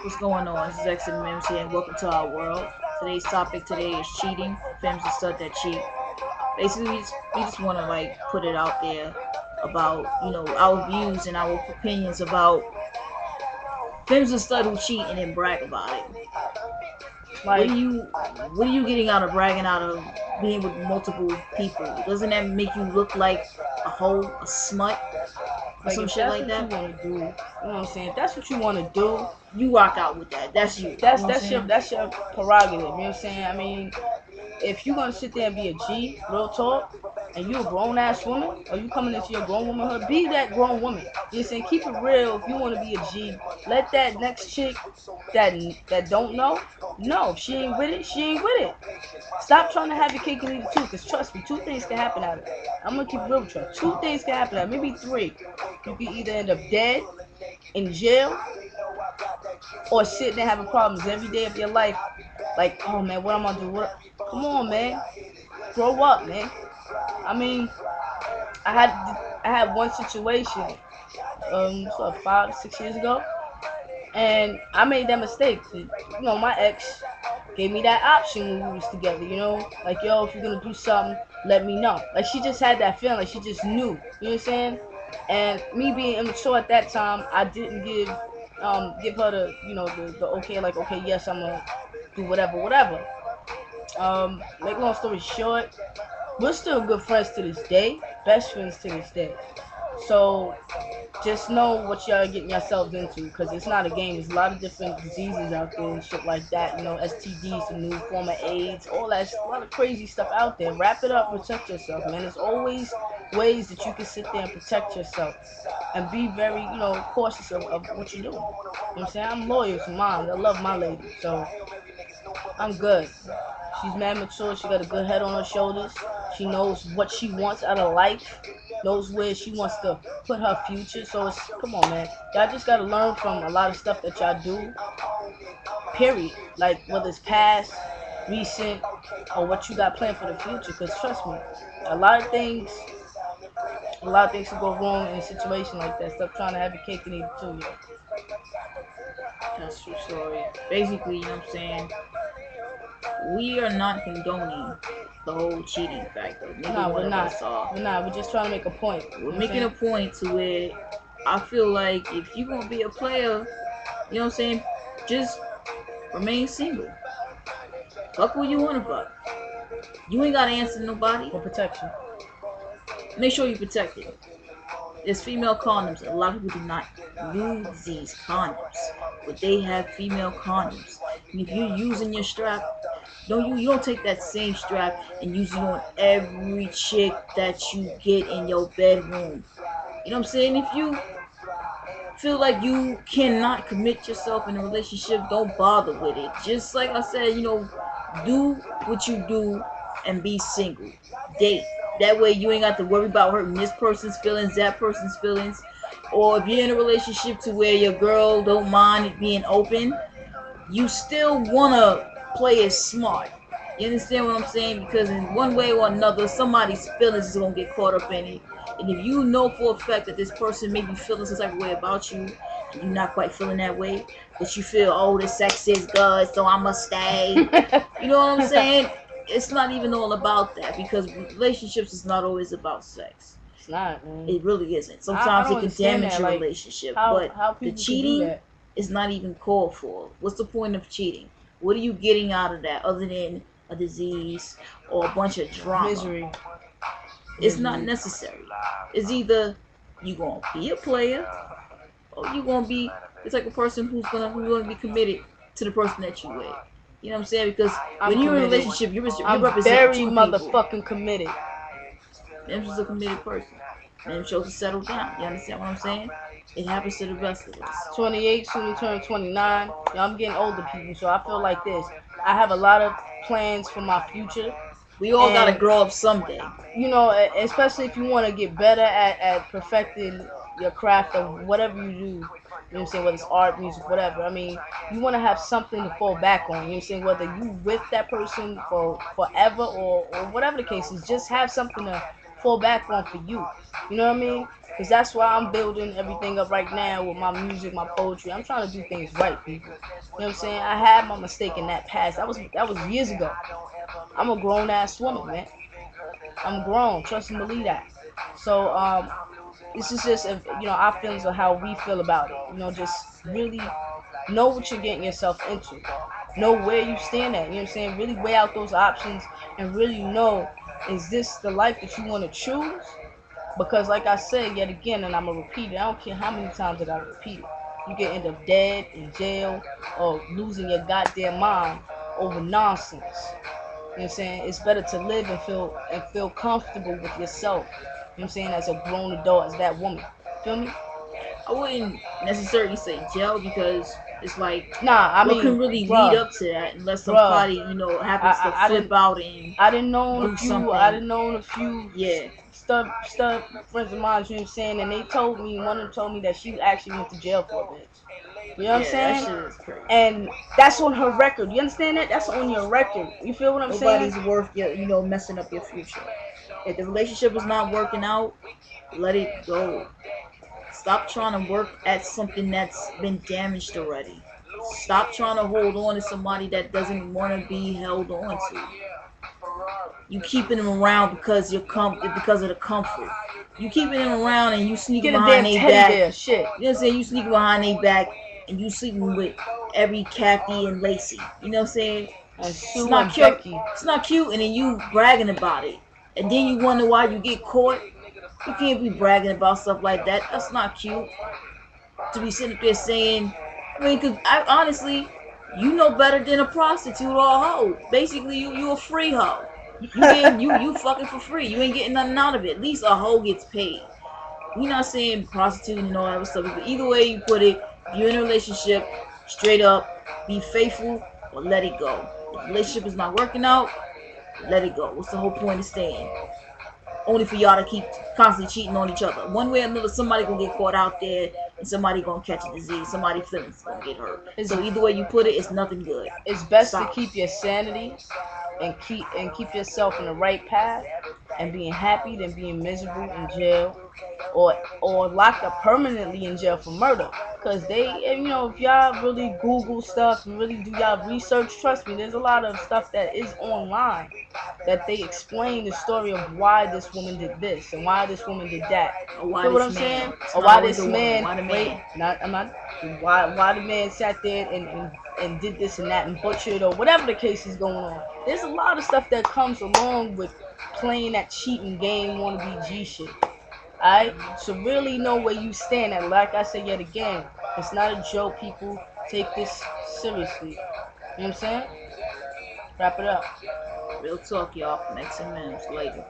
What's going on? This is X and Mims here, and welcome to our world. Today's topic today is cheating. Fem'z and Studz that cheat. Basically, we just want to put it out there about our views and our opinions about Fem'z and Studz who cheat and then brag about it. Like, What are you getting out of bragging out of being with multiple people? Doesn't that make you look like a hoe, a smut, or some if shit that's like what that? you want to do, you know what I'm saying? If that's what you want to do, You rock out with that. That's you. that's You know what I'm that's your saying? that's your prerogative. You know what I'm saying? I mean, if you gonna sit there and be a G, real talk, and you a grown ass woman, or you coming into your grown womanhood, be that grown woman. You know what I'm saying? Keep it real. If you want to be a G, let that next chick that don't know. No, if she ain't with it, she ain't with it. Stop trying to have your cake and eat it too, because trust me, two things can happen out of it. I'm gonna keep it real with you. Two things can happen out of it, maybe three. You can either end up dead, in jail, or sitting there having problems every day of your life. Like, oh man, what am I gonna do? What? Come on, man, grow up, man. I mean, I had one situation, so 5 6 years ago, and I made that mistake. My ex gave me that option when we was together. Like, yo, if you're gonna do something, let me know. Like, she just had that feeling, like she just knew. You know what I'm saying? And me being immature at that time, I didn't give her the okay, like, okay, yes, I'm gonna do whatever. Make long story short, we're still good friends to this day, best friends to this day. So just know what y'all getting yourselves into, because it's not a game. There's a lot of different diseases out there and shit like that. STDs, the new form of AIDS, all that. A lot of crazy stuff out there. Wrap it up, protect yourself, man. There's always ways that you can sit there and protect yourself and be very, cautious of what you're doing. You know what I'm saying? I'm loyal to mine. I love my lady, so I'm good. She's mad mature. She got a good head on her shoulders. She knows what she wants out of life. Knows where she wants to put her future. So come on, man. Y'all just gotta learn from a lot of stuff that y'all do. Period. Like, whether it's past, recent, or what you got planned for the future. Cause trust me, a lot of things, a lot of things can go wrong in a situation like that. Stop trying to have your cake and eat it too, yo. That's true story. Basically, you know what I'm saying? We are not condoning the whole cheating factor. Neither Nah, one we're of not. us are. We're not. We're just trying to make a point. You know We're what I'm making a saying? point to where I feel like if you're gonna be a player, you know what I'm saying, just remain single. Fuck who you wanna fuck. You ain't gotta answer to nobody. For protection. Make sure you protect it. There's female condoms. A lot of people do not use these condoms, but they have female condoms. And if you're using your strap, you don't take that same strap and use it on every chick that you get in your bedroom. You know what I'm saying? If you feel like you cannot commit yourself in a relationship, don't bother with it. Just like I said, do what you do and be single. Date. That way you ain't got to worry about hurting this person's feelings, that person's feelings. Or if you're in a relationship to where your girl don't mind it being open, you still wanna play it smart. You understand what I'm saying? Because in one way or another, somebody's feelings is gonna get caught up in it. And if you know for a fact that this person may be feeling some type of way about you, and you're not quite feeling that way, but you feel, oh, the sex is good, so I must stay. You know what I'm saying? It's not even all about that, because relationships is not always about sex. It's not, man. It really isn't. I Sometimes don't it can understand damage that. your Like, relationship, but how the people can do cheating that. is not even called for. What's the point of cheating? What are you getting out of that other than a disease or a bunch of drama? Misery. It's not Misery. necessary. It's either you gonna be a player or you gonna be the type of person who's gonna be committed to the person that you with. You know what I'm saying? Because I'm when you're in a committed. relationship, you're I'm representing very two people. motherfucking committed. Them's just a committed person. Them chose to settle down. You understand what I'm saying? It happens to the best of us. 28, soon to turn 29. I'm getting older, people, so I feel like this. I have a lot of plans for my future, We all gotta and grow up someday. especially if you want to get better at perfecting your craft of whatever you do. You know what I'm saying? Whether it's art, music, whatever. I mean, you want to have something to fall back on. You know what I'm saying? Whether you with that person for forever or whatever the case is, just have something to fall back on for you. You know what I mean? Because that's why I'm building everything up right now with my music, my poetry. I'm trying to do things right, people. You know what I'm saying? I had my mistake in that past. That was years ago. I'm a grown ass woman, man. I'm grown. Trust and believe that. So this is just our feelings of how we feel about it. Just really know what you're getting yourself into. Know where you stand at. You know what I'm saying? Really weigh out those options and really know, is this the life that you want to choose? Because like I said yet again, and I'm gonna repeat it, I don't care how many times I gotta repeat it. You can end up dead, in jail, or losing your goddamn mind over nonsense. You know what I'm saying? It's better to live and feel comfortable with yourself. You know what I'm saying? As a grown adult, as that woman. Feel me? I wouldn't necessarily say jail because it's like Nah, I what can mean, really lead bruh, up to that unless bruh. somebody I, happens to I, I flip didn't out and I didn't know a do few. I something. didn't know a few Yeah, stuff friends of mine. You know what I'm saying? And they told me, one of them told me that she actually went to jail for a bit. You know what I'm yeah, that saying? shit is crazy. And that's on her record. You understand that? That's on your record. You feel what I'm saying? Nobody's worth messing up your future. If the relationship is not working out, let it go. Stop trying to work at something that's been damaged already. Stop trying to hold on to somebody that doesn't want to be held on to. You keeping them around because of the comfort. You keeping them around and you sneaking Get a behind damn their teddy back. bear. Shit. You know what I'm saying? You sneaking behind their back and you sleeping with every Kathy and Lacey. You know what I'm saying? And It's Sue not and cute. Becky. It's not cute, and then you bragging about it, and then you wonder why you get caught. You can't be bragging about stuff like that. That's not cute. To be sitting up there saying, I mean, cause I honestly, you know better than a prostitute or a hoe. Basically, you a free hoe. You fucking for free. You ain't getting nothing out of it. At least a hoe gets paid. We're not saying prostituting and all that other stuff. But either way you put it, if you're in a relationship, straight up, be faithful or let it go. If the relationship is not working out, let it go. What's the whole point of staying? Only for y'all to keep constantly cheating on each other. One way or another, somebody gonna get caught out there, and somebody gonna catch a disease. Somebody feelings gonna get hurt. It's, So either way you put it, it's nothing good. it's best to Stop. keep your sanity and keep yourself in the right path and being happy than being miserable in jail or locked up permanently in jail for murder. Cause if y'all really Google stuff and really do y'all research, trust me, there's a lot of stuff that is online that they explain the story of why this woman did this and why this woman did that. Or why Feel what this I'm saying? man? It's Or not why always this the woman. man Why the wait, man? not I'm not why the man sat there and did this and that and butchered or whatever the case is going on. There's a lot of stuff that comes along with playing that cheating game wannabe G shit. Alright? So really know where you stand. And like I said yet again, it's not a joke, people. Take this seriously. You know what I'm saying? Wrap it up. Real talk, y'all. Next and Fem'z later.